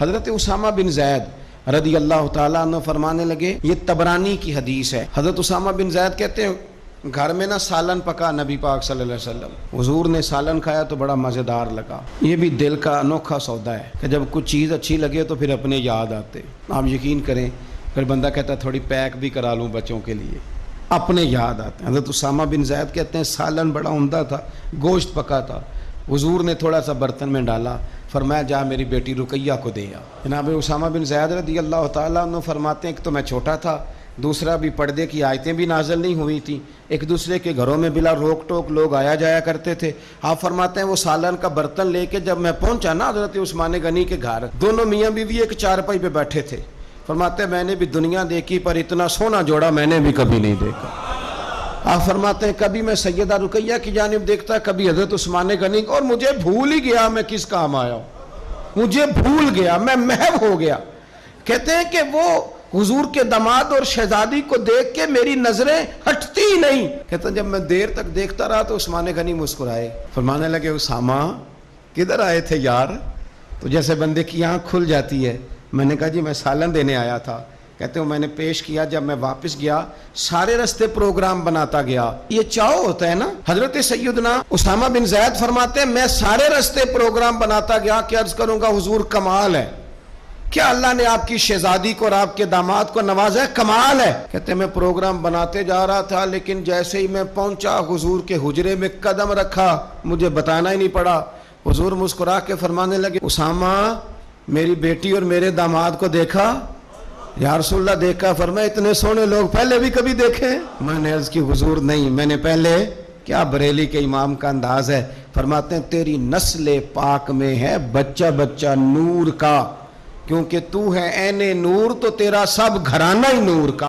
حضرت اسامہ بن زید رضی اللہ تعالیٰ عنہ فرمانے لگے، یہ طبرانی کی حدیث ہے، حضرت اسامہ بن زید کہتے ہیں گھر میں نا سالن پکا نبی پاک صلی اللہ علیہ وسلم، حضور نے سالن کھایا تو بڑا مزیدار لگا۔ یہ بھی دل کا انوکھا سودا ہے کہ جب کچھ چیز اچھی لگے تو پھر اپنے یاد آتے۔ آپ یقین کریں پھر بندہ کہتا ہے تھوڑی پیک بھی کرا لوں بچوں کے لیے، اپنے یاد آتے ہیں۔ حضرت اسامہ بن زید کہتے ہیں سالن بڑا عمدہ تھا، گوشت پکا تھا، حضور نے تھوڑا سا برتن میں ڈالا، فرمایا جا میری بیٹی رقیہ کو دے آ۔ جناب اسامہ بن زید رضی اللہ تعالیٰ عنہ فرماتے ہیں کہ تو میں چھوٹا تھا، دوسرا بھی پردے کی آیتیں بھی نازل نہیں ہوئی تھیں، ایک دوسرے کے گھروں میں بلا روک ٹوک لوگ آیا جایا کرتے تھے۔ آپ فرماتے ہیں وہ سالن کا برتن لے کے جب میں پہنچا نا حضرت عثمان غنی کے گھر، دونوں میاں بیوی ایک چارپائی پہ بیٹھے تھے۔ فرماتے ہیں میں نے بھی دنیا دیکھی پر اتنا سونا جوڑا میں نے بھی کبھی نہیں دیکھا۔ آپ فرماتے ہیں کبھی میں سیدہ رقیہ کی جانب دیکھتا، کبھی حضرت عثمان غنی، اور مجھے بھول ہی گیا میں کس کام آیا ہوں، مجھے بھول گیا، میں محو ہو گیا۔ کہتے ہیں کہ وہ حضور کے داماد اور شہزادی کو دیکھ کے میری نظریں ہٹتی ہی نہیں۔ کہتے ہیں جب میں دیر تک دیکھتا رہا تو عثمان غنی مسکرائے، فرمانے لگے اسامہ کدھر آئے تھے یار؟ تو جیسے بندے کی آنکھ کھل جاتی ہے۔ میں نے کہا جی میں سالن دینے آیا تھا۔ کہتے ہیں میں نے پیش کیا، جب میں واپس گیا سارے رستے پروگرام بناتا گیا۔ یہ چاؤ ہوتا ہے نا۔ حضرت سیدنا اسامہ بن زید فرماتے ہیں میں سارے رستے پروگرام بناتا گیا کہ عرض کروں گا حضور کمال ہے، کیا اللہ نے آپ کی شہزادی کو اور آپ کے داماد کو نوازا ہے، کمال ہے۔ کہتے ہیں میں پروگرام بناتے جا رہا تھا، لیکن جیسے ہی میں پہنچا حضور کے حجرے میں قدم رکھا، مجھے بتانا ہی نہیں پڑا، حضور مسکرا کے فرمانے لگے اسامہ میری بیٹی اور میرے داماد کو دیکھا؟ یا رسول اللہ دیکھا۔ فرمایا اتنے سونے لوگ پہلے بھی کبھی دیکھے؟ میں نے عرض کی حضور نہیں، میں نے پہلے کیا بریلی کے امام کا انداز ہے۔ فرماتے ہیں تیری نسل پاک میں ہے بچہ بچہ نور کا، کیونکہ تو ہے عین نور تو تیرا سب گھرانہ ہی نور کا۔